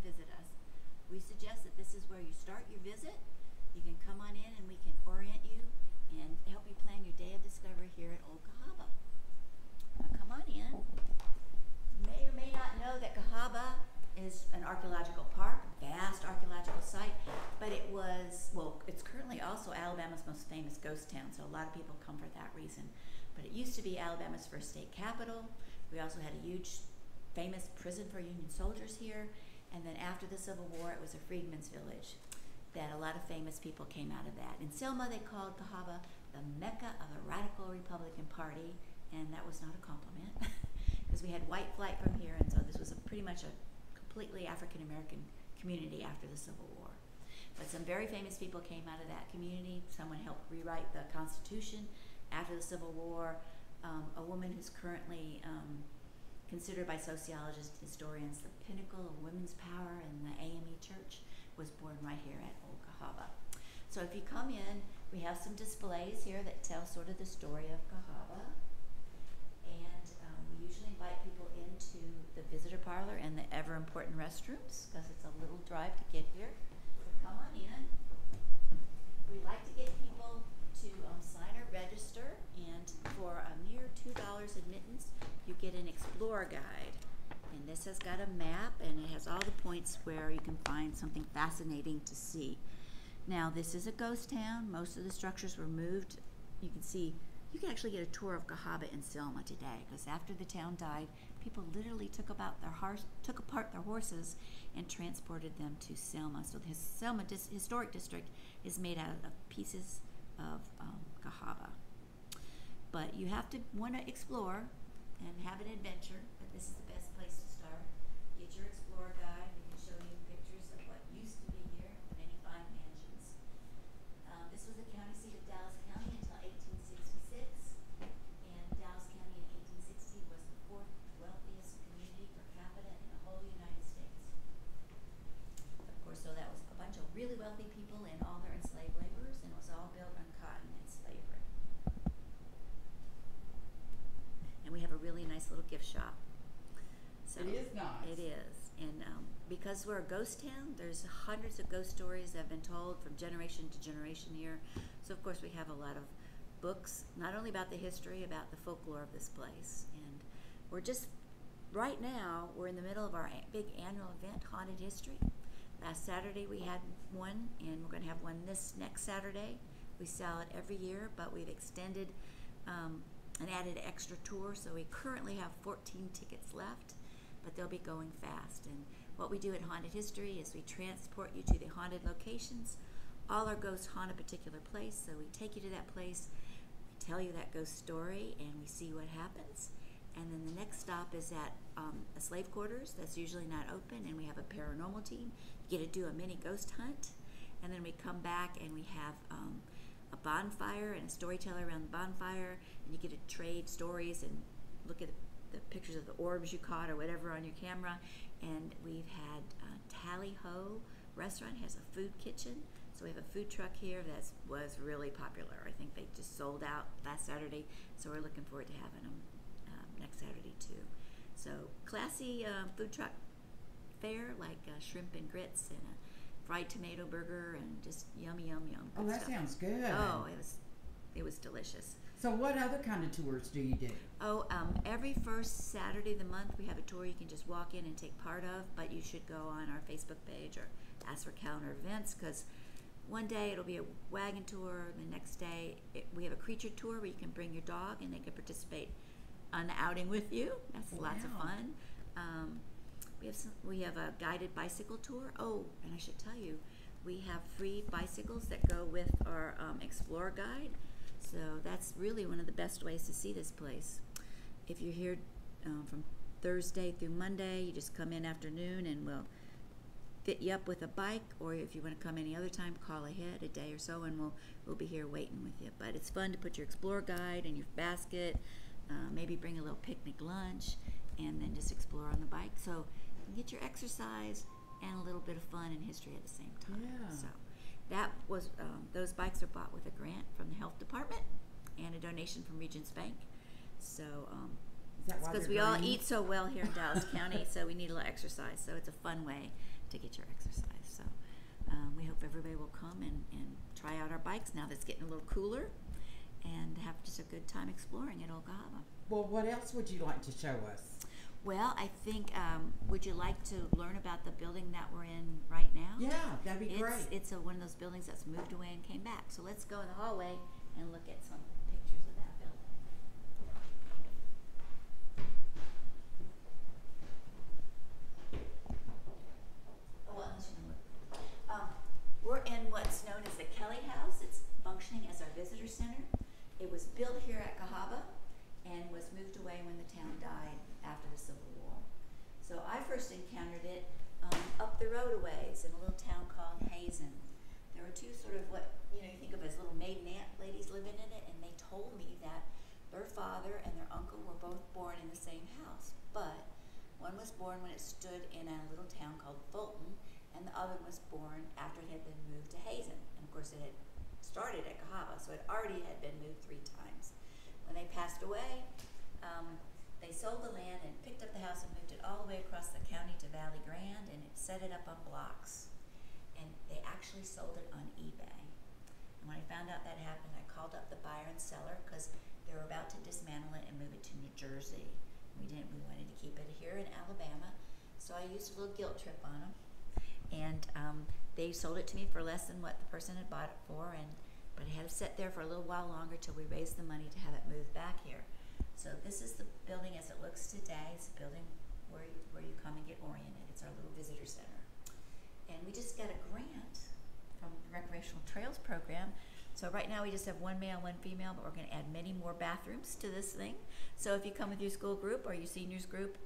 visit us. We suggest that this is where you start your visit. You can come on in and we can orient you and help you plan your day of discovery here at Old Cahawba. Now come on in. You may or may not know that Cahawba is an archaeological park, vast archaeological site, but it was, well, it's currently also Alabama's most famous ghost town, so a lot of people come for that reason. But it used to be Alabama's first state capital. We also had a huge, famous prison for Union soldiers here. And then after the Civil War, it was a freedmen's village that a lot of famous people came out of that. In Selma, they called Cahawba the Mecca of the Radical Republican Party, and that was not a compliment because we had white flight from here, and so this was pretty much a completely African-American community after the Civil War. But some very famous people came out of that community. Someone helped rewrite the Constitution after the Civil War. A woman who's currently considered by sociologists and historians the pinnacle of women's power in the AME Church, was born right here at Old Cahawba. So if you come in, we have some displays here that tell sort of the story of Cahawba. And we usually invite people into the visitor parlor and the ever important restrooms because it's a little drive to get here. So come on in. We like to get people to sign or register, and for a mere $2 admittance, you get an Explorer guide. And this has got a map, and it has all the points where you can find something fascinating to see. Now, this is a ghost town. Most of the structures were moved. You can see, you can actually get a tour of Cahawba in Selma today, because after the town died, people literally took apart their horses and transported them to Selma. So the Selma Historic District is made out of pieces of Cahawba. But you have to want to explore and have an adventure, but this is the best place to start. Get your Explorer guide. We can show you pictures of what used to be here, many fine mansions. This was the county seat of Dallas County until 1866, and Dallas County in 1860 was the fourth wealthiest community per capita in the whole United States. Of course, so that was a bunch of really wealthy people and all their enslaved laborers, and it was all built on cotton and slavery. And we have a really nice little gift shop. So it is nice. It is. And because we're a ghost town, there's hundreds of ghost stories that have been told from generation to generation here. So of course we have a lot of books, not only about the history, about the folklore of this place. And we're just, right now, we're in the middle of our big annual event, Haunted History. Last Saturday we had one, and we're going to have one this next Saturday. We sell it every year, but we've extended and added an extra tour, so we currently have 14 tickets left, but they'll be going fast. And what we do at Haunted History is we transport you to the haunted locations. All our ghosts haunt a particular place, so we take you to that place, we tell you that ghost story, and we see what happens. And then the next stop is at a slave quarters that's usually not open, and we have a paranormal team. You get to do a mini ghost hunt, and then we come back and we have a bonfire and a storyteller around the bonfire, and you get to trade stories and look at the pictures of the orbs you caught or whatever on your camera. And we've had Tally Ho restaurant has a food kitchen, so we have a food truck here that was really popular. I think they just sold out last Saturday, so we're looking forward to having them next Saturday too. So classy food truck fare, like shrimp and grits and a fried tomato burger and just yummy, yum, yum. Oh, that sounds good. Oh, it was delicious. So what other kind of tours do you do? Oh, every first Saturday of the month we have a tour you can just walk in and take part of, but you should go on our Facebook page or ask for calendar events, because one day it'll be a wagon tour, the next day we have a creature tour where you can bring your dog and they can participate on the outing with you. That's lots of fun. We have a guided bicycle tour. Oh, and I should tell you, we have free bicycles that go with our Explorer guide. So that's really one of the best ways to see this place. If you're here from Thursday through Monday, you just come in afternoon and we'll fit you up with a bike, or if you want to come any other time, call ahead a day or so and we'll be here waiting with you. But it's fun to put your Explorer guide in your basket, maybe bring a little picnic lunch, and then just explore on the bike. So you can get your exercise and a little bit of fun and history at the same time. Yeah. So that was those bikes are bought with a grant from the health department and a donation from Regions Bank. So it's because we all eat so well here in Dallas County, so we need a little exercise. So it's a fun way to get your exercise. So we hope everybody will come and try out our bikes now that it's getting a little cooler, and have just a good time exploring at Old Cahawba. Well, what else would you like to show us? Well, I think, would you like to learn about the building that we're in right now? Yeah, that'd be great. It's one of those buildings that's moved away and came back. So let's go in the hallway and look at some pictures of that building. Oh, well, unless you know what. We're in what's known as the Kelly House. It's functioning as our visitor center. It was built here at Cahawba and was moved away when the town died after the Civil War. So I first encountered it up the road a ways in a little town called Hazen. There were two sort of what you think of as little maiden aunt ladies living in it, and they told me that their father and their uncle were both born in the same house, but one was born when it stood in a little town called Fulton, and the other was born after it had been moved to Hazen. And of course it had started at Cahawba, so it already had been moved 3 times. When they passed away, they sold the land and picked up the house and moved it all the way across the county to Valley Grande, and it set it up on blocks. And they actually sold it on eBay. And when I found out that happened, I called up the buyer and seller because they were about to dismantle it and move it to New Jersey. We wanted to keep it here in Alabama, so I used a little guilt trip on them. And they sold it to me for less than what the person had bought it for, but it had to sit there for a little while longer till we raised the money to have it moved back here. So this is the building as it looks today. It's a building where you come and get oriented. It's our little visitor center. And we just got a grant from the Recreational Trails program. So right now we just have 1 male, 1 female, but we're going to add many more bathrooms to this thing. So if you come with your school group or your seniors group,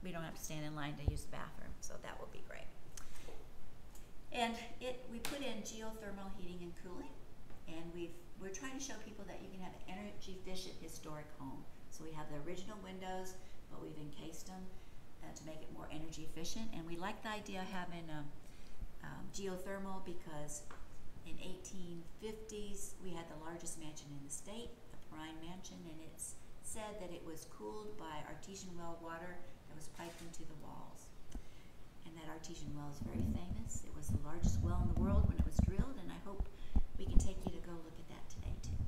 we don't have to stand in line to use the bathroom. So that will be great. And we put in geothermal heating and cooling, and we're trying to show people that you can have an energy efficient historic home. So we have the original windows, but we've encased them to make it more energy efficient. And we like the idea of having geothermal because in 1850s we had the largest mansion in the state, the Perrine Mansion, and it's said that it was cooled by artesian well water that was piped into the walls. And that artesian well is very famous. It was the largest well in the world when it was drilled, and I hope we can take you to go look at that today too.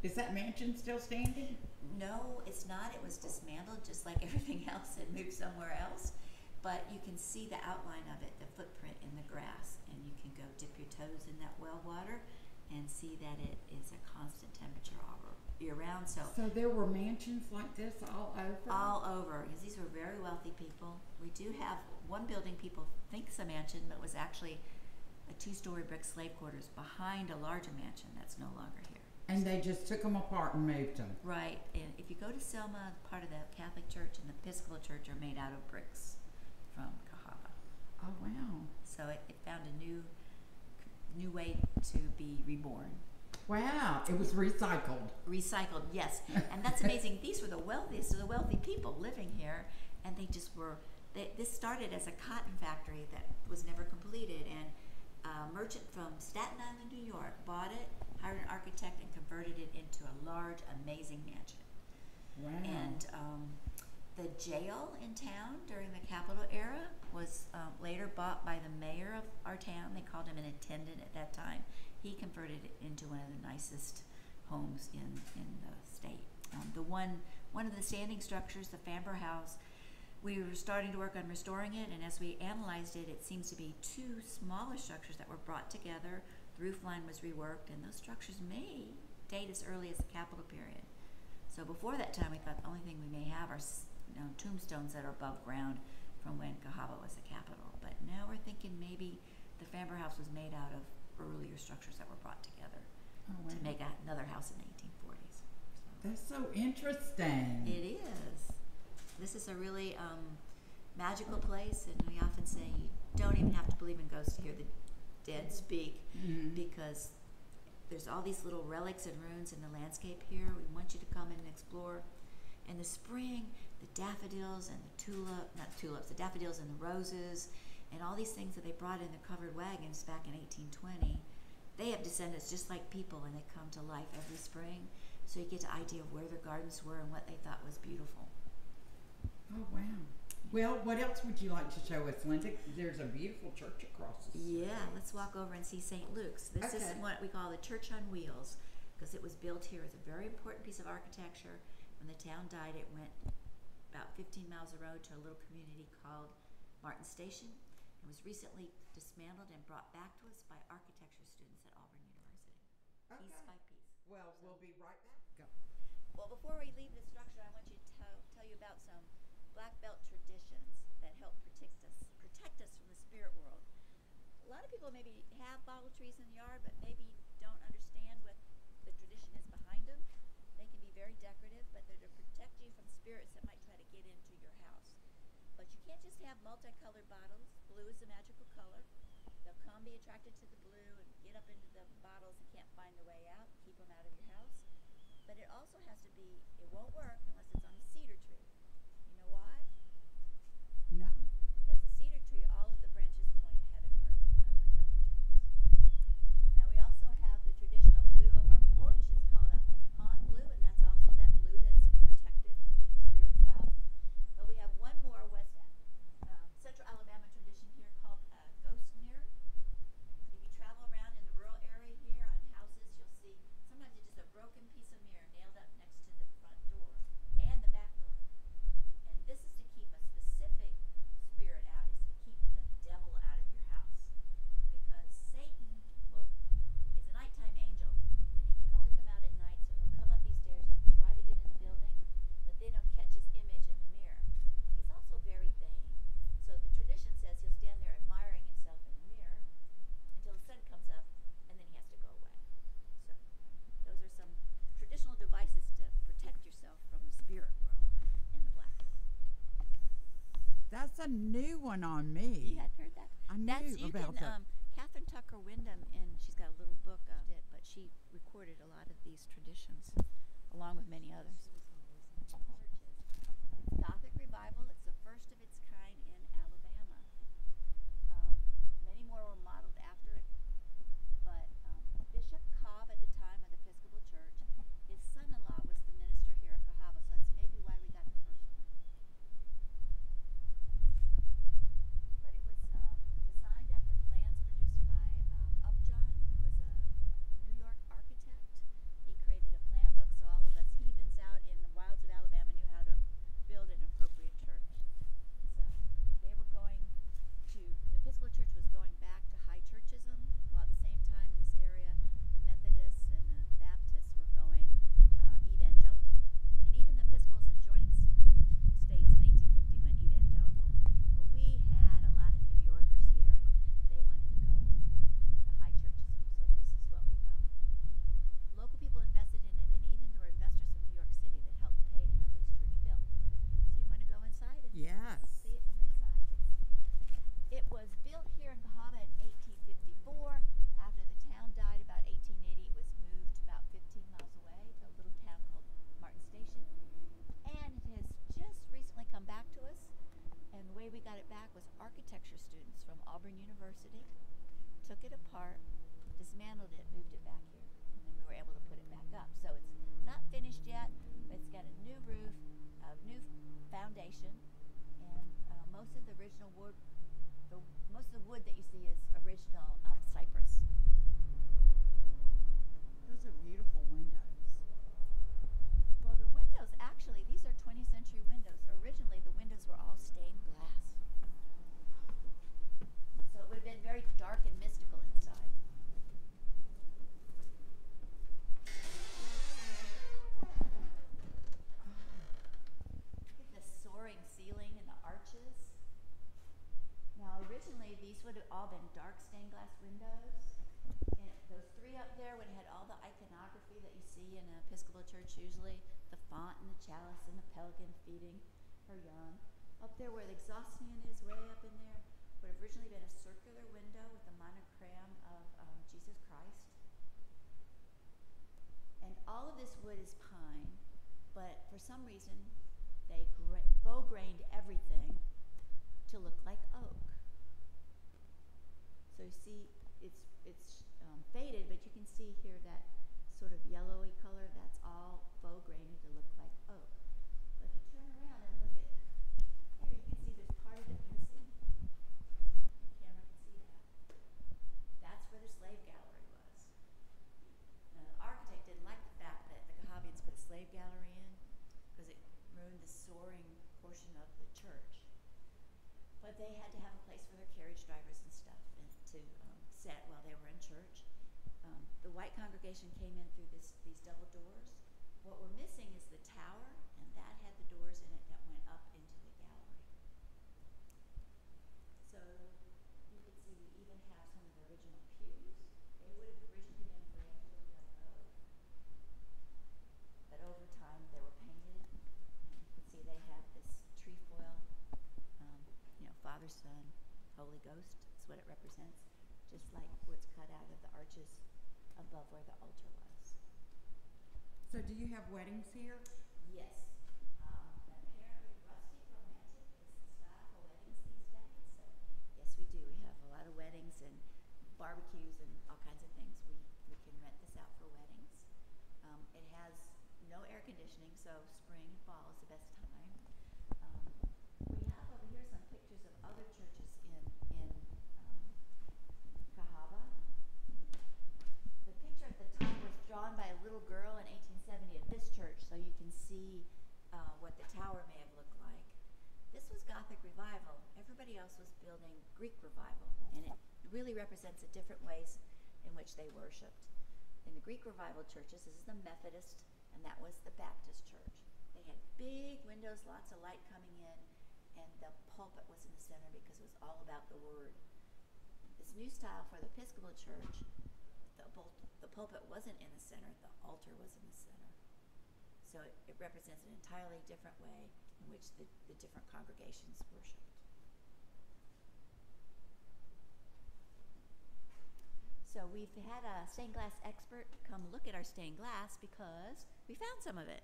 Is that mansion still standing? No, it's not. It was dismantled just like everything else and moved somewhere else. But you can see the outline of it, the footprint in the grass, and you can go dip your toes in that well water and see that it is a constant temperature all year round. So there were mansions like this all over? All over, because these were very wealthy people. We do have one building people think is a mansion, but was actually a 2-story brick slave quarters behind a larger mansion that's no longer here. And they just took them apart and moved them. Right, and if you go to Selma, part of the Catholic Church and the Episcopal Church are made out of bricks from Cahawba. Oh, wow. So it found a new way to be reborn. Wow, it was recycled. Recycled, yes. And that's amazing. These were the wealthiest of the wealthy people living here, and they just were, this started as a cotton factory that was never completed, and a merchant from Staten Island, New York bought it, hired an architect, and converted it into a large, amazing mansion. Wow. And the jail in town during the Capitol era was later bought by the mayor of our town. They called him an attendant at that time. He converted it into one of the nicest homes in the state. One of the standing structures, the Famber House, we were starting to work on restoring it, and as we analyzed it, it seems to be 2 smaller structures that were brought together. The roof line was reworked, and those structures may date as early as the Capitol period. So before that time, we thought the only thing we may have are tombstones that are above ground from when Cahawba was the capital. But now we're thinking maybe the Famber House was made out of earlier structures that were brought together to make another house in the 1840s. So. That's so interesting. It is. This is a really magical place, and we often say you don't even have to believe in ghosts to hear the dead speak, because there's all these little relics and ruins in the landscape here. We want you to come in and explore. In the spring, the daffodils and the daffodils and the roses, and all these things that they brought in the covered wagons back in 1820, they have descendants just like people, and they come to life every spring. So you get an idea of where their gardens were and what they thought was beautiful. Oh, wow. Well, what else would you like to show us, Linda? There's a beautiful church across the street. Yeah, let's walk over and see St. Luke's. This is Okay. what we call the Church on Wheels, because it was built here. It's a very important piece of architecture. When the town died, it went about 15 miles of road to a little community called Martin Station. It was recently dismantled and brought back to us by architecture students at Auburn University. Piece by piece. Well, we'll be right back. Go. Well, before we leave the structure, I want you to tell you about some black belt traditions that help protect us from the spirit world. A lot of people maybe have bottle trees in the yard, but maybe don't understand what the tradition is behind them. They can be very decorative, but they're to protect you from spirits that might try to get into your house. But you can't just have multicolored bottles. Blue is a magical color. They'll come be attracted to the blue and get up into the bottles and can't find their way out. Keep them out of your house. But it also has to be, it won't work unless it's on a cedar tree. You know why? No. Because the cedar tree, all of the branches point heavenward, unlike other trees. Now we also have the traditional blue of our porch. It's called a haunt blue, and that's also that blue that's protective to keep the spirits out. But we have one more Central Alabama tradition here called a ghost mirror. If you travel around in the rural area here on houses, you'll see sometimes it's just a broken piece of mirror nailed up next to the front door and the back door. And this is to keep a specific spirit out. It's to keep the devil out of your house. Because Satan is a nighttime angel, and he can only come out at night, so he'll come up these stairs and try to get in the building, but then he'll catch his image in the mirror. He's also very vain. So the tradition says he'll stand there admiring himself in the mirror until the sun comes up, and then he has to go away. So those are some traditional devices to protect yourself from the spirit world in the black world. That's a new one on me. You hadn't heard that? I knew about that. Catherine Tucker Wyndham, and she's got a little book of it, but she recorded a lot of these traditions, along with many others. Gothic Revival. It's the first of its kind in Alabama. Many more were modeled after it, but Bishop Cobb at the time of the Episcopal Church, his son-in-law was the minister here at Cahawba, so that's maybe why we got the first one. But it was designed after plans produced by Upjohn, who was a New York architect. He created a plan book so all of us heathens out in the wilds of Alabama knew how to build an appropriate church. So they were going to, the Episcopal Church was going back to high churchism, while at the same time in this area, the Methodists and the Baptists were going evangelical. And even the Episcopals in joining states in 1850 went evangelical. But we had a lot of New Yorkers here, and they wanted to go with the high churchism. So this is what we got. Local people invested in it, and even there were investors from New York City that helped pay to have this church built. So you want to go inside and Yes. see it from inside? It was built here in Cahawba in 1854. After the town died about 1880, it was moved about 15 miles away to a little town called Martin Station. And it has just recently come back to us. And the way we got it back was architecture students from Auburn University took it apart, dismantled it, moved it back here. And then we were able to put it back up. So it's not finished yet, but it's got a new roof, a new foundation, and most of the original wood, most of the wood that you see is original cypress. Those are beautiful windows. Well, the windows, actually, these are 20th century windows. Originally, the windows were all stained glass. So it would have been very dark and mystical inside. Look at the soaring ceiling and the arches. Now, originally, these would have all been dark stained glass windows. And those three up there would have had all the iconography that you see in an Episcopal church usually, the font and the chalice and the pelican feeding her young. Up there where the exhaustion is, way up in there, would have originally been a circular window with a monogram of Jesus Christ. And all of this wood is pine, but for some reason, they faux grained everything to look like oak. So you see, it's faded, but you can see here that sort of yellowy color. That's all faux grained to look like oak. But if you turn around and look at here, you can see there's the white congregation came in through these double doors. What we're missing is the tower, and that had the doors in it that went up into the gallery. So you can see we even have some of the original pews. They would have originally been gray yellow, but over time they were painted. And you can see they have this trefoil, Father, Son, Holy Ghost is what it represents, just like what's cut out of the arches above where the altar was. So do you have weddings here? Yes. Apparently rustic romantic is the style for weddings these days. So yes, we do. We have a lot of weddings and barbecues and all kinds of things. We can rent this out for weddings. It has no air conditioning, so spring and fall is the best time. We have over here some pictures of other churches in Cahawba. The picture at the top was drawn by a little girl in 1870 of this church, so you can see what the tower may have looked like. This was Gothic Revival. Everybody else was building Greek Revival, and it really represents the different ways in which they worshipped. In the Greek Revival churches, this is the Methodist, and that was the Baptist church. They had big windows, lots of light coming in, and the pulpit was in the center because it was all about the Word. This new style for the Episcopal church, the pulpit wasn't in the center, the altar was in the center. So it represents an entirely different way in which the different congregations worshipped. So we've had a stained glass expert come look at our stained glass because we found some of it.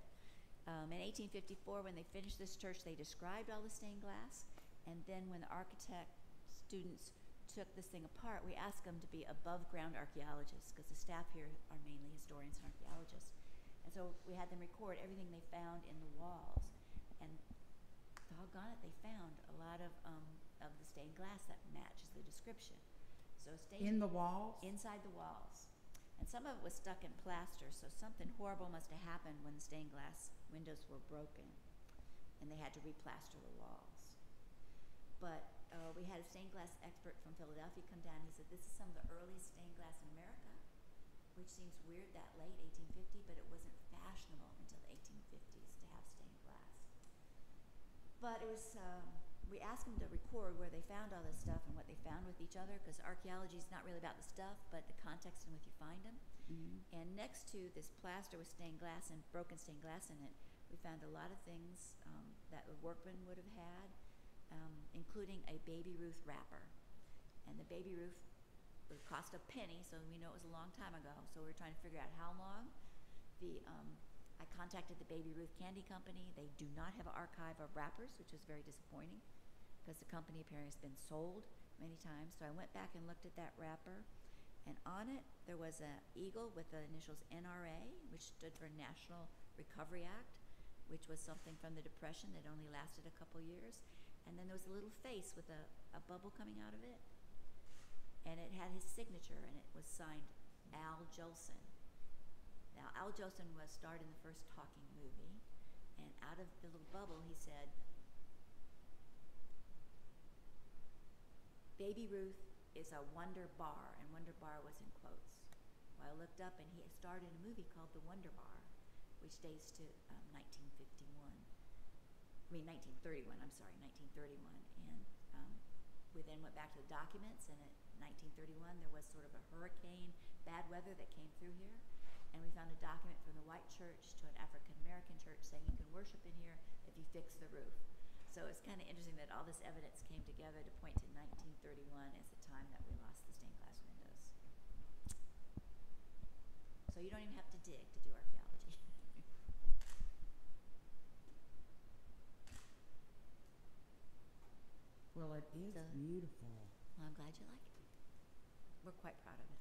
In 1854, when they finished this church, they described all the stained glass, and then when the architect students took this thing apart, we asked them to be above-ground archaeologists, because the staff here are mainly historians and archaeologists. And so we had them record everything they found in the walls, and doggone it, they found a lot of the stained glass that matches the description. So in the walls? Inside the walls. And some of it was stuck in plaster, so something horrible must have happened when the stained glass windows were broken, and they had to replaster the walls. But we had a stained glass expert from Philadelphia come down. He said, this is some of the earliest stained glass in America, which seems weird that late, 1850, but it wasn't fashionable until the 1850s to have stained glass. But it was, we asked them to record where they found all this stuff and what they found with each other, because archaeology is not really about the stuff, but the context in which you find them. Mm-hmm. And next to this plaster with stained glass and broken stained glass in it, we found a lot of things that a workman would have had, including a Baby Ruth wrapper. And the Baby Ruth would cost a penny, so we know it was a long time ago. So we were trying to figure out how long. I contacted the Baby Ruth Candy Company. They do not have an archive of wrappers, which was very disappointing, because the company apparently has been sold many times. So I went back and looked at that wrapper, and on it there was an eagle with the initials NRA, which stood for National Recovery Act, which was something from the Depression that only lasted a couple years. And then there was a little face with a bubble coming out of it, and it had his signature, and it was signed Al Jolson. Now, Al Jolson was starred in the first talking movie, and out of the little bubble he said, Baby Ruth is a wonder bar, and wonder bar was in quotes. Well, I looked up, and he starred in a movie called The Wonder Bar, which dates to 1931, I'm sorry, 1931. And we then went back to the documents, and in 1931 there was sort of a hurricane, bad weather that came through here, and we found a document from the white church to an African-American church saying you can worship in here if you fix the roof. So it's kind of interesting that all this evidence came together to point to 1931 as the time that we lost the stained glass windows. So you don't even have to dig to do archaeology. Well, it is beautiful. Well, I'm glad you like it. We're quite proud of it.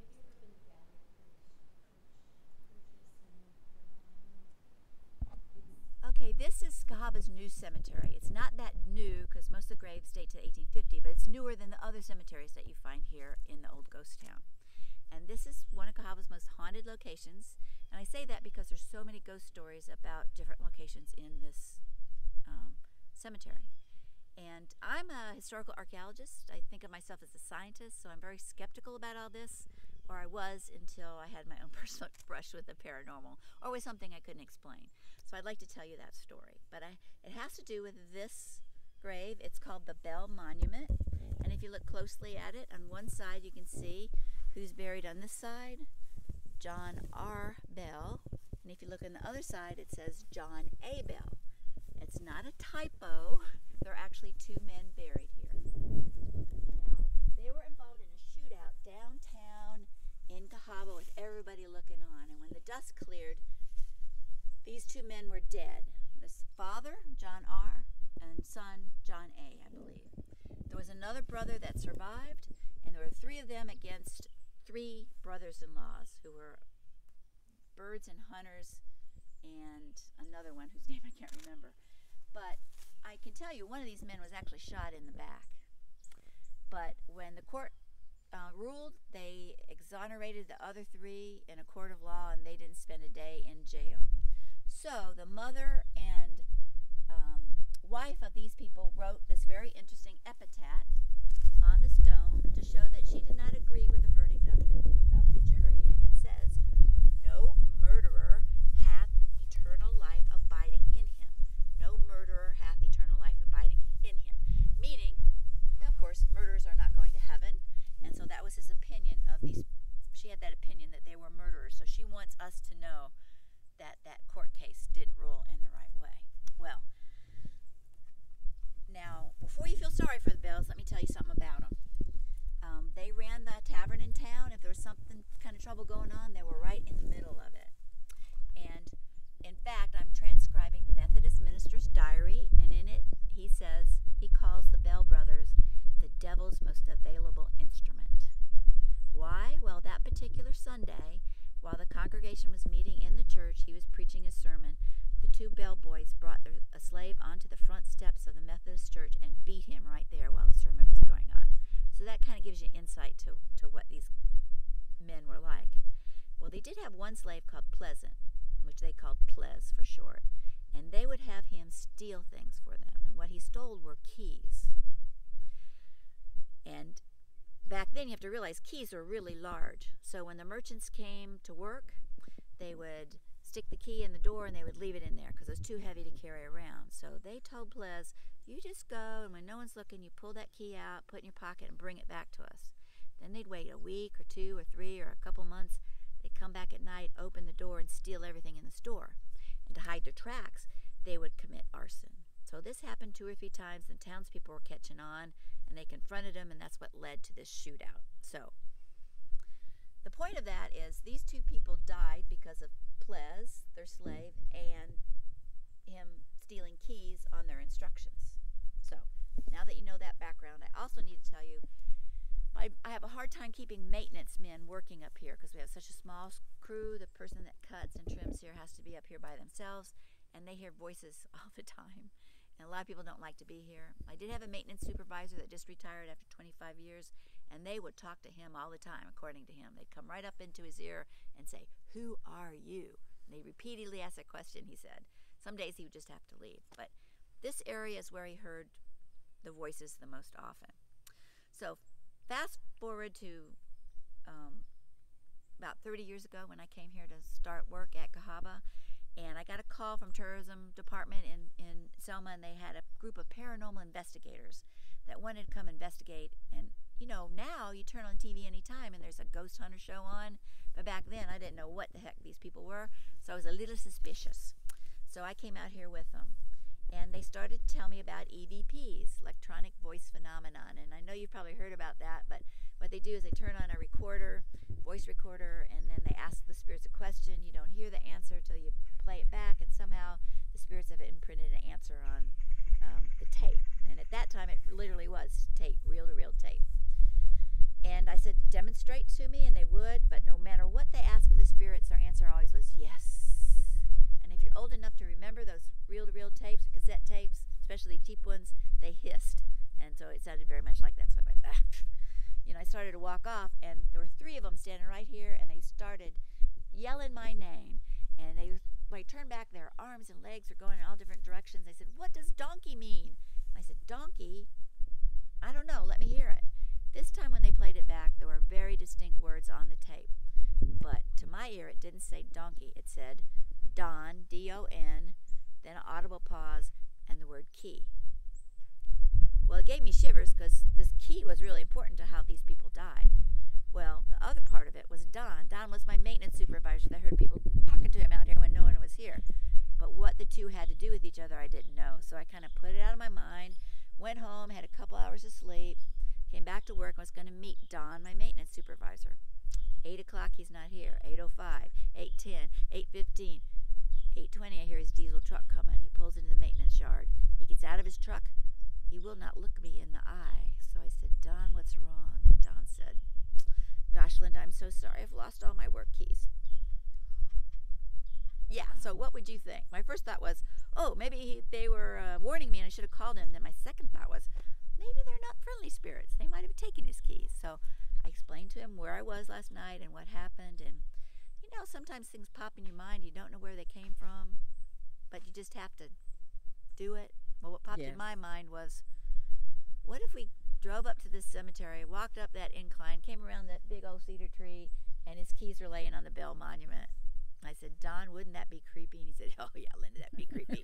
Have you ever been to Valley Church? Okay, this is Sahabas New Cemetery. It's not that new because most of the graves date to 1850, but it's newer than the other cemeteries that you find here in the old ghost town. And this is one of Cahawba's most haunted locations. And I say that because there's so many ghost stories about different locations in this cemetery. And I'm a historical archaeologist. I think of myself as a scientist, so I'm very skeptical about all this. or I was until I had my own personal brush with the paranormal, or with something I couldn't explain. So I'd like to tell you that story. But it has to do with this grave. It's called the Belle Monument. And if you look closely at it, on one side you can see who's buried on this side, John R. Bell. And if you look on the other side, it says John A. Bell. It's not a typo. There are actually two men buried here. Now, they were involved in a shootout downtown in Cahawba with everybody looking on. And when the dust cleared, these two men were dead. This father, John R., and son, John A., I believe. There was another brother that survived, and there were three of them against three brothers-in-laws who were birds and hunters, and another one whose name I can't remember. But I can tell you, one of these men was actually shot in the back. But when the court ruled, they exonerated the other three in a court of law, and they didn't spend a day in jail. So the mother and wife of these people wrote this very interesting epitaph on the stone to show that she did not agree with the verdict of the jury. And it says, "No murderer hath eternal life abiding in him. No murderer hath eternal life abiding in him." Meaning, of course, murderers are not going to heaven. And so that was his opinion of these. She had that opinion that they were murderers. So she wants us to know that that court case didn't rule in the right way. Well, now, before you feel sorry for the Bells, let me tell you something about them. They ran the tavern in town. If there was something kind of trouble going on, they were right in the middle of it. And in fact, I'm transcribing the Methodist minister's diary, and in it he says he calls the Bell brothers the devil's most available instrument. Why? Well, that particular Sunday, while the congregation was meeting in the church, he was preaching his sermon. The two Bell boys brought a slave onto the front steps of the Methodist church and beat him right there while the sermon was going on. So that kind of gives you insight to what these men were like. Well, they did have one slave called Pleasant, which they called Plez for short, and they would have him steal things for them. And what he stole were keys. And back then, you have to realize keys were really large. So when the merchants came to work, they would stick the key in the door and they would leave it in there because it was too heavy to carry around. So they told Plez, "You just go, and when no one's looking, you pull that key out, put it in your pocket, and bring it back to us." Then they'd wait a week or two or three or a couple months. They'd come back at night, open the door, and steal everything in the store. And to hide their tracks, they would commit arson. So this happened 2 or 3 times, and townspeople were catching on, and they confronted him, and that's what led to this shootout. So the point of that is these two people died because of Plez, their slave, and him stealing keys on their instructions. So now that you know that background, I also need to tell you, I have a hard time keeping maintenance men working up here because we have such a small crew. The person that cuts and trims here has to be up here by themselves, and they hear voices all the time. And a lot of people don't like to be here. I did have a maintenance supervisor that just retired after 25 years, and they would talk to him all the time, according to him. They'd come right up into his ear and say, "Who are you?" And they repeatedly asked that question, he said. Some days he would just have to leave. But this area is where he heard the voices the most often. So fast forward to about 30 years ago when I came here to start work at Cahawba, and I got a call from tourism department in Selma, and they had a group of paranormal investigators that wanted to come investigate. And you know, now you turn on TV anytime and there's a ghost hunter show on, but back then I didn't know what the heck these people were, so I was a little suspicious. So I came out here with them, and they started to tell me about EVPs, electronic voice phenomenon. And I know you've probably heard about that, but what they do is they turn on a recorder, voice recorder, and then they ask the spirits a question. You don't hear the answer till you play it back, and somehow the spirits have imprinted an answer on the tape. And at that time, it literally was tape, reel-to-reel tape. And I said, "Demonstrate to me," and they would, but no matter what they asked of the spirits, their answer always was yes. And if you're old enough to remember those reel-to-reel tapes, or cassette tapes, especially cheap ones, they hissed. And so it sounded very much like that. So I went, you know, I started to walk off, and there were 3 of them standing right here, and they started yelling my name. And when I turned back, their arms and legs were going in all different directions. They said, "What does donkey mean?" And I said, "Donkey? I don't know. Let me hear it." This time when they played it back, there were very distinct words on the tape. But to my ear, it didn't say donkey. It said Don, D-O-N, then an audible pause, and the word key. Well, it gave me shivers because this key was really important to how these people died. Well, the other part of it was Don. Don was my maintenance supervisor that heard people talking to him out here when no one was here. But what the two had to do with each other, I didn't know. So I kind of put it out of my mind, went home, had a couple hours of sleep, came back to work, and was going to meet Don, my maintenance supervisor. 8 o'clock, he's not here. 8:05, 8:10, 8:15, 8:20, I hear his diesel truck coming. He pulls into the maintenance yard. He gets out of his truck. He will not look me in the eye. So I said, Don, what's wrong? And Don said, gosh, Linda, I'm so sorry. I've lost all my work keys. Yeah, so what would you think? My first thought was, oh, maybe they were warning me and I should have called him. Then my second thought was, maybe they're not friendly spirits. They might have taken his keys. So I explained to him where I was last night and what happened. And, you know, sometimes things pop in your mind. You don't know where they came from, but you just have to do it. Well, what popped in my mind was, what if we drove up to this cemetery, walked up that incline, came around that big old cedar tree, and his keys were laying on the Belle Monument? I said, Don, wouldn't that be creepy? And he said, oh, yeah, Linda, that'd be creepy.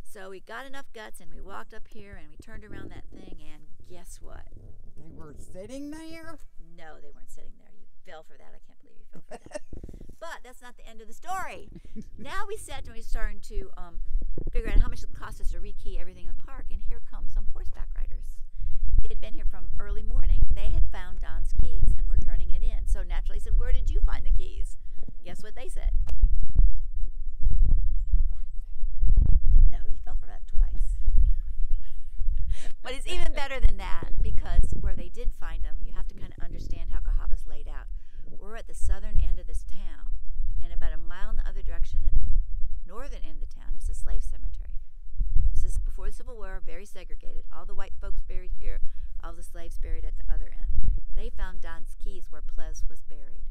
So we got enough guts, and we walked up here, and we turned around that thing, and guess what? They were sitting there? No, they weren't sitting there. You fell for that. I can't believe you fell for that. But that's not the end of the story. Now we sat and we started to figure out how much it would cost us to rekey everything in the park, and here come some horseback riders. They had been here from early morning. They had found Don's keys and were turning it in. So naturally I said, where did you find the keys? Guess what they said? No, you fell for that twice. But it's even better than that, because where they did find them, you have to kind of understand how Cahawba's laid out. We're at the southern end of this town, and about a mile in the other direction at the northern end of the town is the slave cemetery. This is before the Civil War, very segregated. All the white folks buried here, all the slaves buried at the other end. They found Don's keys where Ples was buried.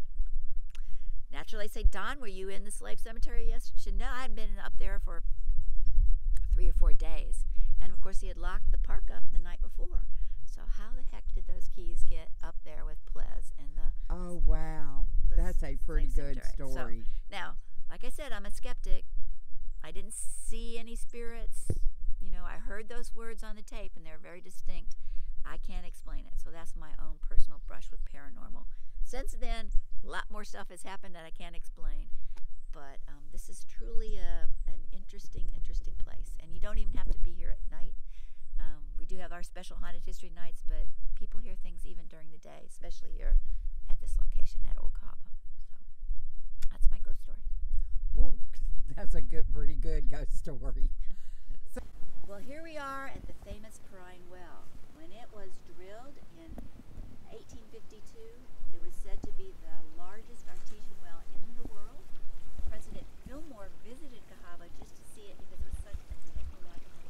Naturally, they say, Don, were you in the slave cemetery yesterday? She said, no, I hadn't been up there for 3 or 4 days. And of course, he had locked the park up the night before. So how the heck did those keys get up there with Ples in the... Oh, wow. That's a pretty good story. So, now, like I said, I'm a skeptic. I didn't see any spirits. You know, I heard those words on the tape, and they're very distinct. I can't explain it. So that's my own personal brush with paranormal. Since then, a lot more stuff has happened that I can't explain. But this is truly an interesting place. And you don't even have to be here at night. We do have our special haunted history nights, but people hear things even during the day, especially here at this location at Old Cahawba. So that's my ghost story. Well, that's a pretty good ghost story. Well, here we are at the famous Prying Well. When it was drilled in 1852, it was said to be the largest artesian well in the world. President Fillmore visited Cahawba just to see it because it was such a technological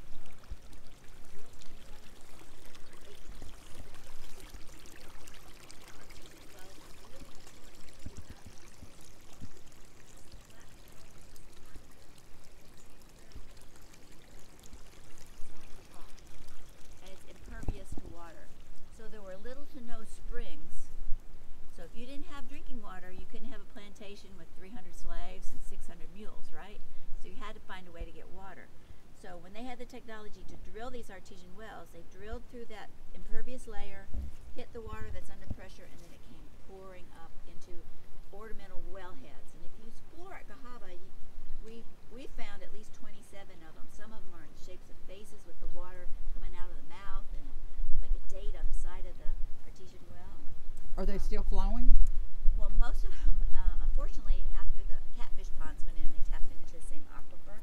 with 300 slaves and 600 mules, right? So you had to find a way to get water. So when they had the technology to drill these artesian wells, they drilled through that impervious layer, hit the water that's under pressure, and then it came pouring up into ornamental wellheads. And if you explore at Cahawba, we found at least 27 of them. Some of them are in shapes of faces with the water coming out of the mouth and like a date on the side of the artesian well. Are they still flowing? Well, most of them, unfortunately, after the catfish ponds went in, they tapped into the same aquifer.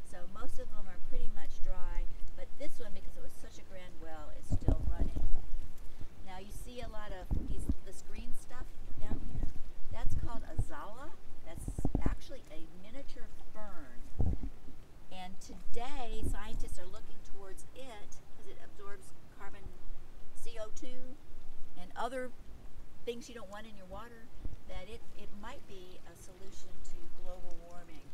So most of them are pretty much dry, but this one, because it was such a grand well, is still running. Now you see a lot of this green stuff down here. That's called a zala. That's actually a miniature fern. And today, scientists are looking towards it because it absorbs carbon, CO2, and other things you don't want in your water, that it might be a solution to global warming.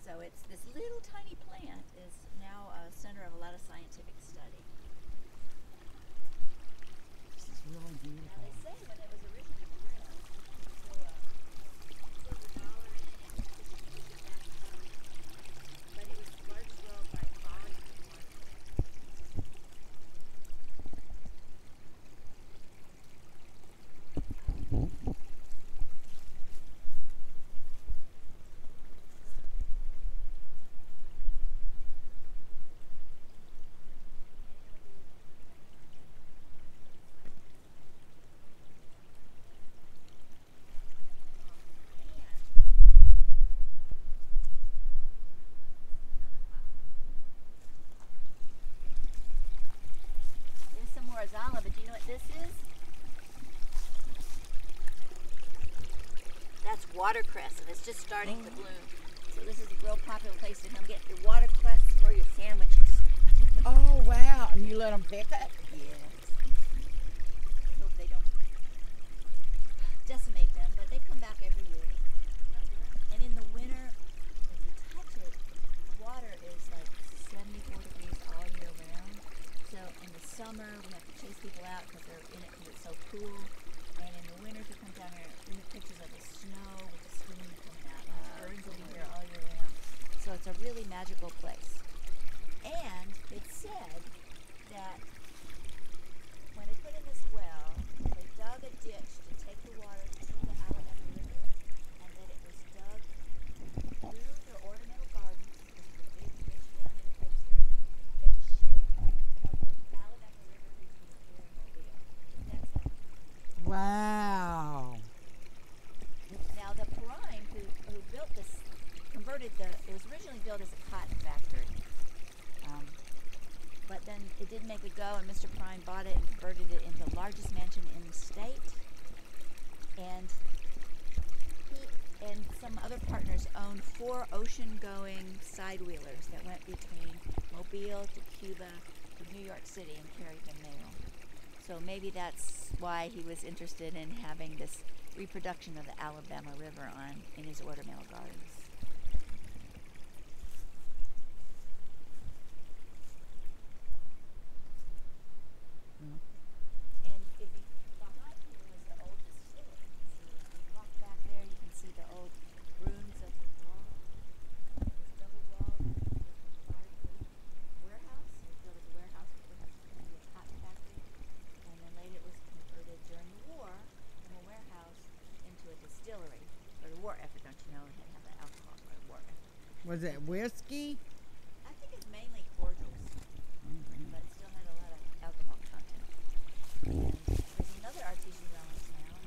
So it's this little tiny plant is now a center of a lot of scientific study. This is really beautiful. Now they say when it was originally this is? That's watercress, and it's just starting to bloom. So this is a real popular place to come get your watercress for your sandwiches. Oh, wow. And you let them pick it? Yes. I hope they don't decimate them, but they come back every year. And in the winter, if you touch it, the water is like 74 degrees all year round. So in the summer, we have to chase people out because they're in it because it's so cool. And in the winter, if you come down here, we have pictures of the snow with the steam coming out. Birds will be here all year round. So it's a really magical place. And it's said that when they put in this well, they dug a ditch to take the water to the Alabama River, and that it was dug through their ornamental gardens, which is a big, rich family that lives here, in the shape of the Alabama River between here and Mobile. Isn't that something? Wow. Now the Prime who built this, it was originally built as a cotton factory. But then it didn't make a go, and Mr. Prime bought it and converted it into the largest mansion in the state. And he and some other partners owned 4 ocean-going side-wheelers that went between Mobile to Cuba to New York City and carried the mail. So maybe that's why he was interested in having this reproduction of the Alabama River in his ornamental gardens. And if you, behind here is the old distillery. So if you walk back there, you can see the old ruins of the wall. This double wall is a fireproof warehouse. It was built as a warehouse before it was going to be a cotton factory. And then later it was converted during the war from a warehouse into a distillery for the war effort. Don't you know? It had to have the alcohol for the war effort. Was it whiskey? I think it's mainly cordials, but it still had a lot of alcohol content. And there's another artesian well in town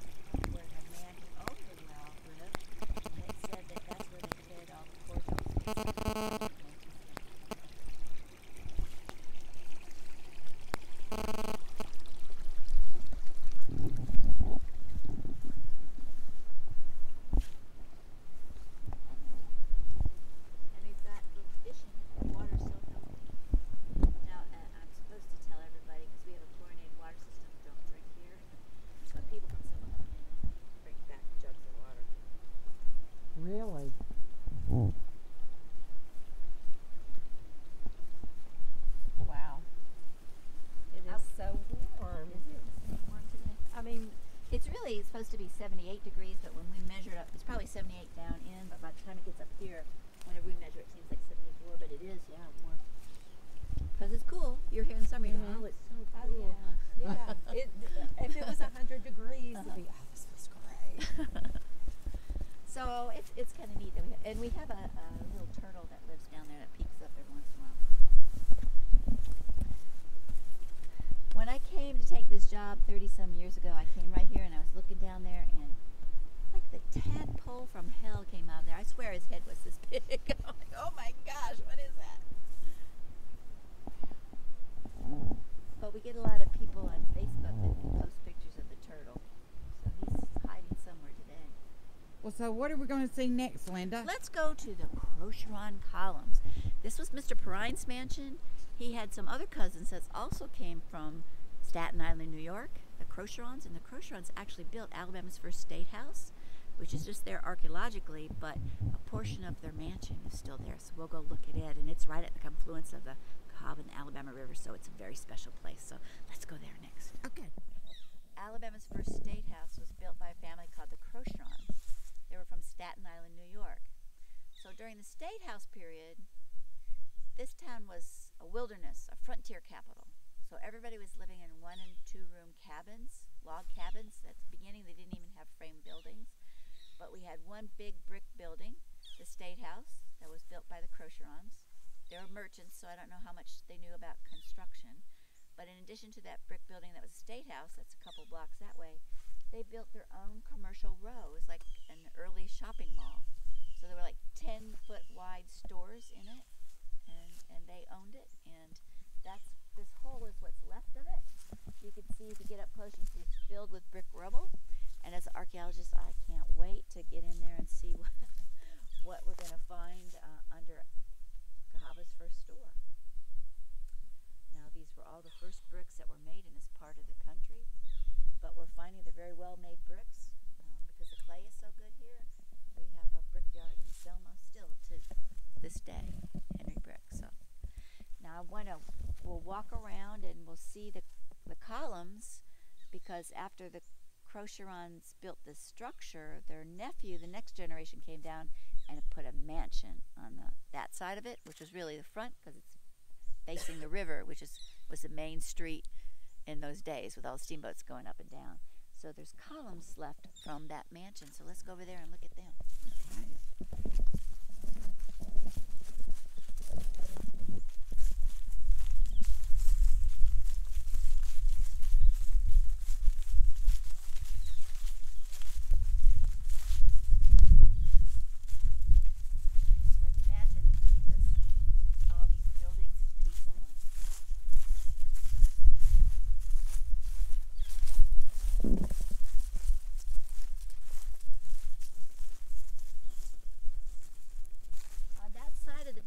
where the man who owned the well lived, and it said that that's where they hid all the cordials. And we've got little fish in it. The water's so healthy. Now, I'm supposed to tell everybody because we have a chlorinated water system. Don't drink here. But people from Selma come in and bring back jugs of water. Really? Wow. It is so warm. Is it warm today? I mean, It's supposed to be 78 degrees, but when we measure it up, it's probably 78 down in, but by the time it gets up here, whenever we measure it, seems like 74, but it is, yeah, warm. Because it's cool. You're here in summer, you go, oh, it's so oh cool. yeah. If it was 100 degrees, it'd be, oh, this was great. So it's kind of neat that we have a little turtle that lives down there that peeks up every once in a while. When I came to take this job 30-some years ago, I came right here and I was looking down there, and like the tadpole from hell came out of there. I swear his head was this big. I'm like, oh my gosh, what is that? But we get a lot of people on Facebook that post pictures of the turtle. So he's hiding somewhere today. Well, so what are we going to see next, Linda? Let's go to the Crocheron columns. This was Mr. Perrine's mansion. He had some other cousins that also came from Staten Island, New York, the Crocherons, and the Crocherons actually built Alabama's first state house, which is just there archaeologically, but a portion of their mansion is still there, so we'll go look at it, and it's right at the confluence of the Cahawba and the Alabama River, so it's a very special place, so let's go there next. Okay. Alabama's first state house was built by a family called the Crocherons. They were from Staten Island, New York. So during the state house period, this town was a wilderness, a frontier capital. So everybody was living in 1- and 2-room cabins, log cabins. At the beginning, they didn't even have frame buildings. But we had one big brick building, the State House, that was built by the Crocherons. They were merchants, so I don't know how much they knew about construction. But in addition to that brick building that was the State House, that's a couple blocks that way, they built their own commercial row. It was like an early shopping mall. So there were like 10-foot wide stores in it, and they owned it, and that's this hole is what's left of it. You can see, if you get up close, you can see it's filled with brick rubble. And as an archaeologist, I can't wait to get in there and see what we're going to find under Cahawba's first store. Now, these were all the first bricks that were made in this part of the country, but we're finding they're very well-made bricks because the clay is so good here. We have a brickyard in Selma still to this day, Henry Brick. So now we'll walk around and we'll see the columns, because after the Crocherons built this structure, their nephew, the next generation, came down and put a mansion on that side of it, which was really the front because it's facing the river, which was the main street in those days with all the steamboats going up and down. So there's columns left from that mansion. So let's go over there and look at them.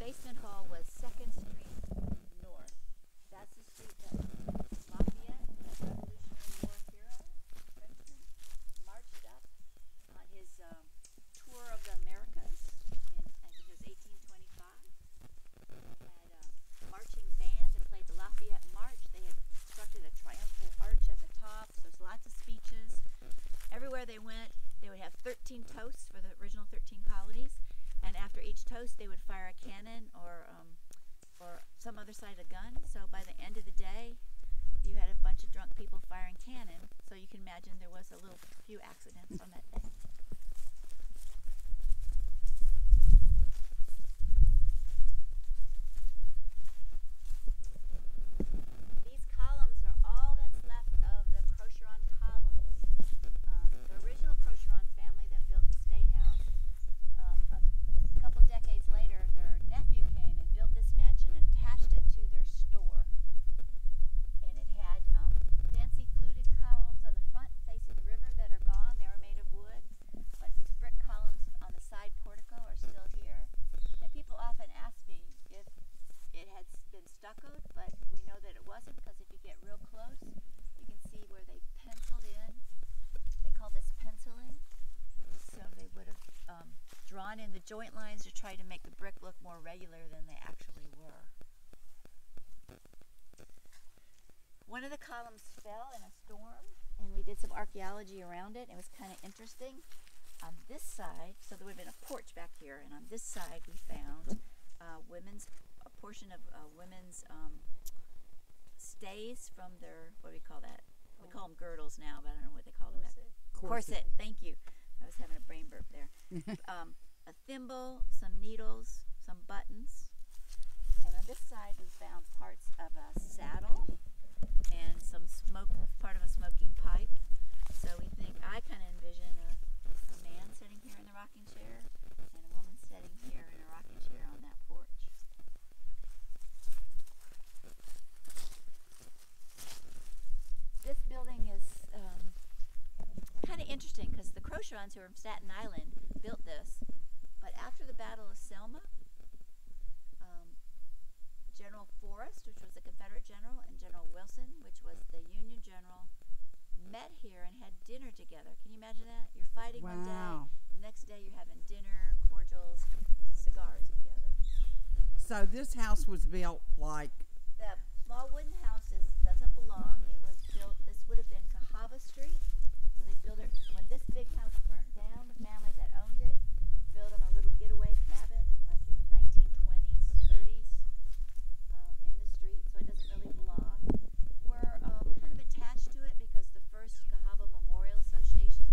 Basement hall was 2nd Street North. That's the street that Lafayette, the Revolutionary War hero, Frenchman, marched up on his tour of the Americas in, I think it was 1825. They had a marching band that played the Lafayette March. They had constructed a triumphal arch at the top, so there's lots of speeches. Everywhere they went, they would have 13 toasts for the original 13 colonies. And after each toast, they would fire a cannon or some other side of a gun. So by the end of the day, you had a bunch of drunk people firing cannon. So you can imagine there was a few accidents on that day. These columns are all that's left of the Crocheron columns. The original Crocheron family that built the State House. A couple decades later, their nephew came and built this mansion and attached it to their store. And it had fancy fluted columns on the front facing the river that are gone. They were made of wood, but these brick columns on the side portico are still here. And people often ask me if it had been stuccoed, but we know that it wasn't, because if you get real close, you can see where they penciled in. They call this penciling. So they would have drawn in the joint lines to try to make the brick look more regular than they actually were. One of the columns fell in a storm, and we did some archaeology around it. It was kind of interesting. On this side, so there would have been a porch back here, and on this side we found a portion of women's stays from their, what do we call that? We call them girdles now, but I don't know what they call them back then. Corset. Thank you. I was having a brain burp there. A thimble, some needles, some buttons. And on this side we found parts of a saddle and some smoke, part of a smoking pipe. So we think, I kind of envision a man sitting here in the rocking chair and a woman sitting here in a rocking chair on that porch. This building is kind of interesting because the Crocherons, who are from Staten Island, built this. But after the Battle of Selma, General Forrest, which was the Confederate general, and General Wilson, which was the Union general, met here and had dinner together. Can you imagine that? You're fighting one day, the next day you're having dinner, cordials, cigars together. So this house was built like... The small wooden house doesn't belong. It was built, this would have been Cahawba Street. So they built it, when this big house burnt down, the family that owned it built them a little getaway cabin, like in the 1920s, 30s, in the street, so it doesn't really belong. We're kind of attached to it because the first Cahawba Memorial Association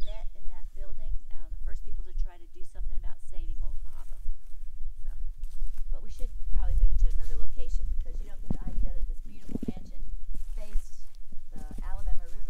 met in that building, the first people to try to do something about saving Old Cahawba. So, but we should probably move it to another location because you don't get the idea that this beautiful mansion faced the Alabama River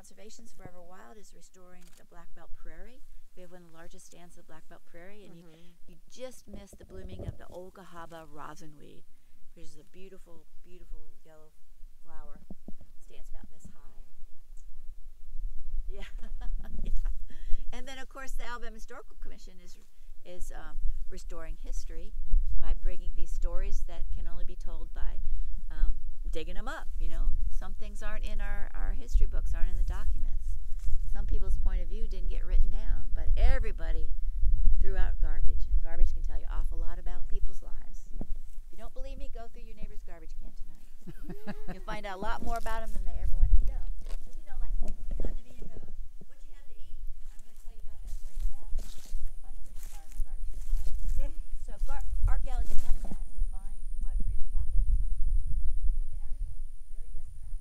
Conservation's Forever Wild is restoring the Black Belt Prairie. We have one of the largest stands of the Black Belt Prairie, and you just missed the blooming of the Old Cahawba rosinweed, which is a beautiful, beautiful yellow flower. Stands about this high. Yeah. Yeah. And then, of course, the Alabama Historical Commission is restoring history by bringing these stories that can only be told by digging them up. You know, some things aren't in our history books, aren't in the documents. Some people's point of view didn't get written down, but everybody threw out garbage, and garbage can tell you an awful lot about people's lives. If you don't believe me, go through your neighbor's garbage can tonight. You'll find out a lot more about them than they ever wanted you to know. But, you know, like, you come to me and go, what you have to eat? I'm going to tell you about that great salad. And then find out there's a fire in my garbage can. So archaeology does that. We find what really happened to everybody. Very democratic.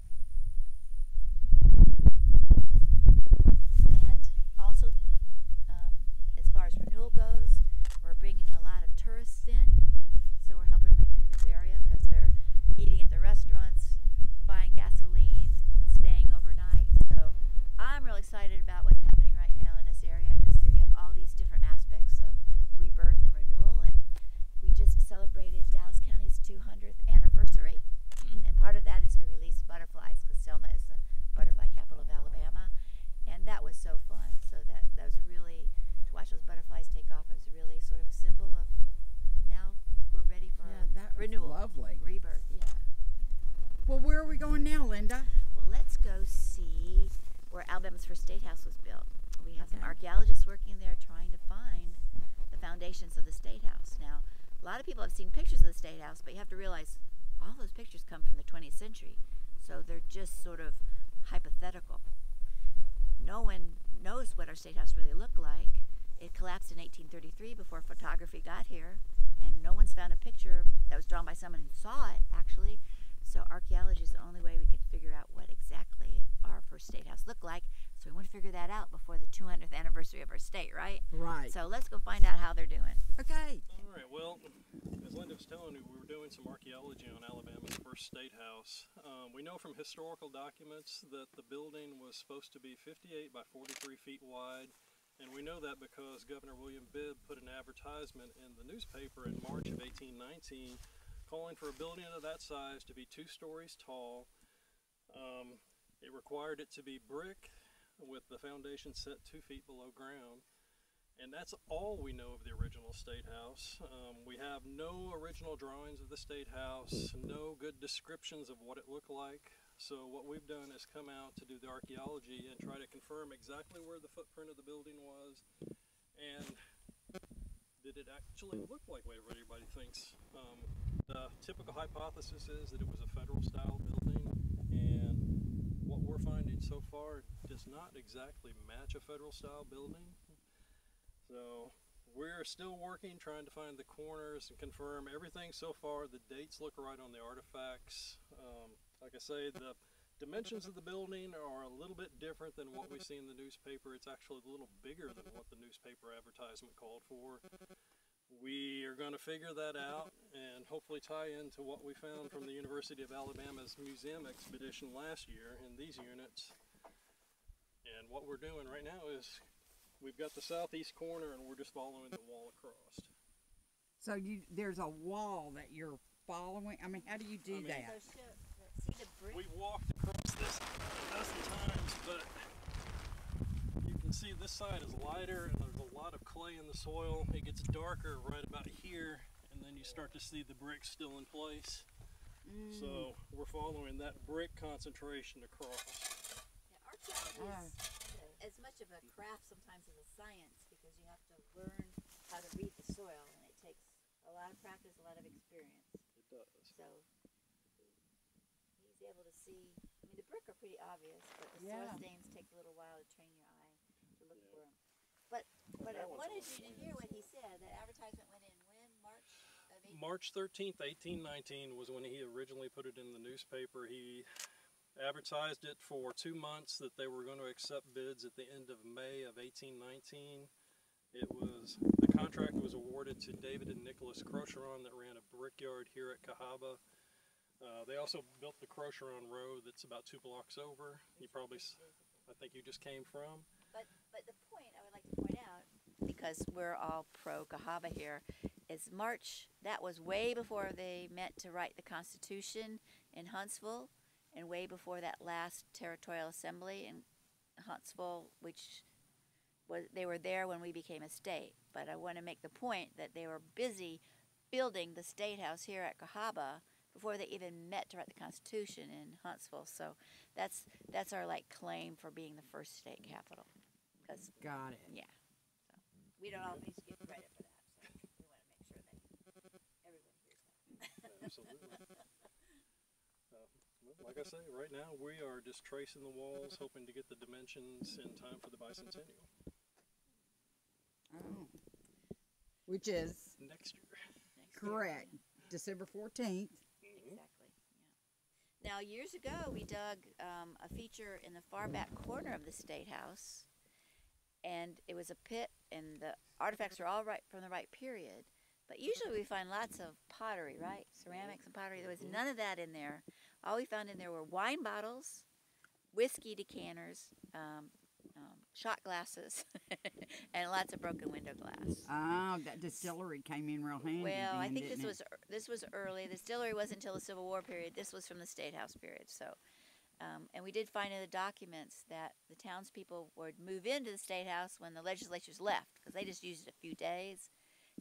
And also, as far as renewal goes, we're bringing a lot of tourists in. So we're helping renew this area because they're eating at the restaurants, buying gasoline, staying overnight. So I'm really excited about what's happening right now in this area because we have all these different aspects of rebirth and renewal. And we just celebrated Dallas County's 200th anniversary. And part of that is we released butterflies because Selma is the butterfly capital of Alabama. And that was so fun. So that was really, to watch those butterflies take off, it was really sort of a symbol of now we're ready for that was renewal. lovely. Rebirth, yeah. Well, where are we going now, Linda? Well, let's go see where Alabama's first state house was built. We have some Okay. archaeologists working there trying to find the foundations of the state house. Now, a lot of people have seen pictures of the state house, but you have to realize all those pictures come from the 20th century. So they're just sort of hypothetical. No one knows what our state house really looked like. It collapsed in 1833 before photography got here, and no one's found a picture that was drawn by someone who saw it, actually. So archaeology is the only way we can figure out what exactly our first state house looked like. So we want to figure that out before the 200th anniversary of our state, right? Right. So let's go find out how they're doing. Okay. All right, well, as Linda was telling you, we were doing some archaeology on Alabama's first state house. We know from historical documents that the building was supposed to be 58 by 43 feet wide, and we know that because Governor William Bibb put an advertisement in the newspaper in March of 1819 calling for a building of that size to be 2 stories tall. It required it to be brick with the foundation set 2 feet below ground. And that's all we know of the original State House. We have no original drawings of the State House, no good descriptions of what it looked like. So what we've done is come out to do the archaeology and try to confirm exactly where the footprint of the building was, and did it actually look like what everybody thinks. The typical hypothesis is that it was a federal style building, and what we're finding so far does not exactly match a federal style building. So we're still working, trying to find the corners and confirm everything so far. The dates look right on the artifacts. Like I say, the dimensions of the building are a little bit different than what we see in the newspaper. It's actually a little bigger than what the newspaper advertisement called for. We are going to figure that out and hopefully tie into what we found from the University of Alabama's museum expedition last year in these units. And what we're doing right now is we've got the southeast corner and we're just following the wall across. So there's a wall that you're following? I mean, how do you do that? So see the brick? We walked across this a dozen times, but you can see this side is lighter and there's a lot of clay in the soil. It gets darker right about here, and then you start to see the bricks still in place. So we're following that brick concentration across. Yeah, archaeology is as much of a craft sometimes as a science, because you have to learn how to read the soil, and it takes a lot of practice, a lot of experience. It does. So he's able to see. I mean, the brick are pretty obvious, but the Yeah. soil stains take a little while to train your eye to look for them. But I wanted you to hear what he said. That advertisement went in when? March of 18? March 13th, 1819 was when he originally put it in the newspaper. He advertised it for 2 months that they were going to accept bids at the end of May of 1819. The contract was awarded to David and Nicholas Crocheron that ran a brickyard here at Cahawba. They also built the Crocheron Road that's about 2 blocks over. You probably, I think you just came from. But the point I would like to point out, because we're all pro Cahawba here, is March. That was way before they met to write the Constitution in Huntsville, and way before that last territorial assembly in Huntsville, which was they were there when we became a state. But I want to make the point that they were busy building the state house here at Cahawba before they even met to write the Constitution in Huntsville. So that's our like claim for being the first state capital. Because Got it. yeah, so we don't always get credit for that. So we want to make sure that everyone hears that. Absolutely. Well, like I say, right now we are just tracing the walls, hoping to get the dimensions in time for the bicentennial Oh. Which is next year. Next year. correct. December 14th. Exactly. Yeah. Now, years ago, we dug a feature in the far back corner of the State House, and it was a pit, and the artifacts are all right from the right period. But usually we find lots of pottery, right? Ceramics and pottery. There was none of that in there. All we found in there were wine bottles, whiskey decanters, shot glasses, and lots of broken window glass. Oh, that distillery came in real handy. Well, I then, think didn't this was early. The distillery wasn't until the Civil War period. This was from the State House period. So, and we did find in the documents that the townspeople would move into the State House when the legislatures left, because they just used it a few days.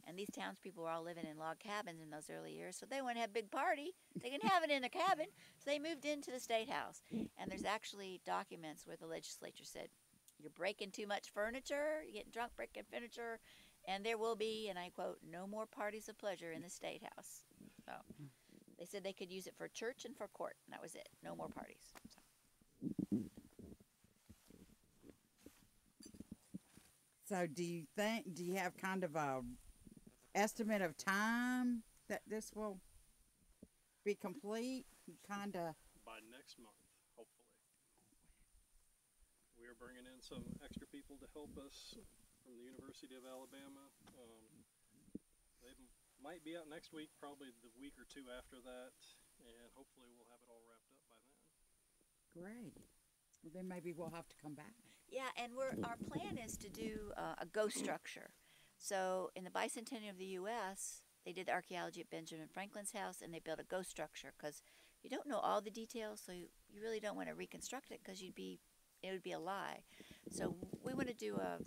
And these townspeople were all living in log cabins in those early years, so they want to have a big party. They can have it in their cabin, so they moved into the State House. And there's actually documents where the legislature said, "You're breaking too much furniture, you're getting drunk breaking furniture, and there will be," and I quote, "no more parties of pleasure in the State House." So they said they could use it for church and for court, and that was it. No more parties. So do you have kind of a estimate of time that this will be complete? Kind of. By next month, hopefully. We are bringing in some extra people to help us from the University of Alabama. They might be out next week, probably the week or two after that, and hopefully we'll have it all wrapped up by then. Great. Well, then maybe we'll have to come back. Yeah, and our plan is to do a ghost structure. So in the bicentennial of the U.S., they did the archaeology at Benjamin Franklin's house, and they built a ghost structure because you don't know all the details, so you really don't want to reconstruct it because it would be a lie. So we want to do a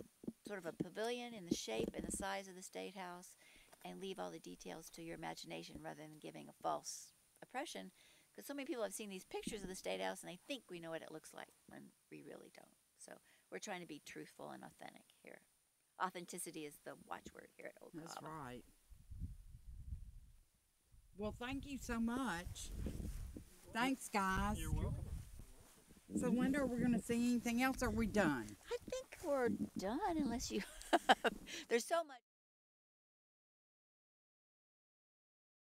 sort of a pavilion in the shape and the size of the State House, and leave all the details to your imagination rather than giving a false impression. Because so many people have seen these pictures of the State House and they think we know what it looks like when we really don't. So we're trying to be truthful and authentic here. Authenticity is the watchword here at Old Cahawba. That's right. Well, thank you so much. Thanks, guys. You're welcome. So, Linda, are we going to see anything else, or are we done? I think we're done unless you... There's so much...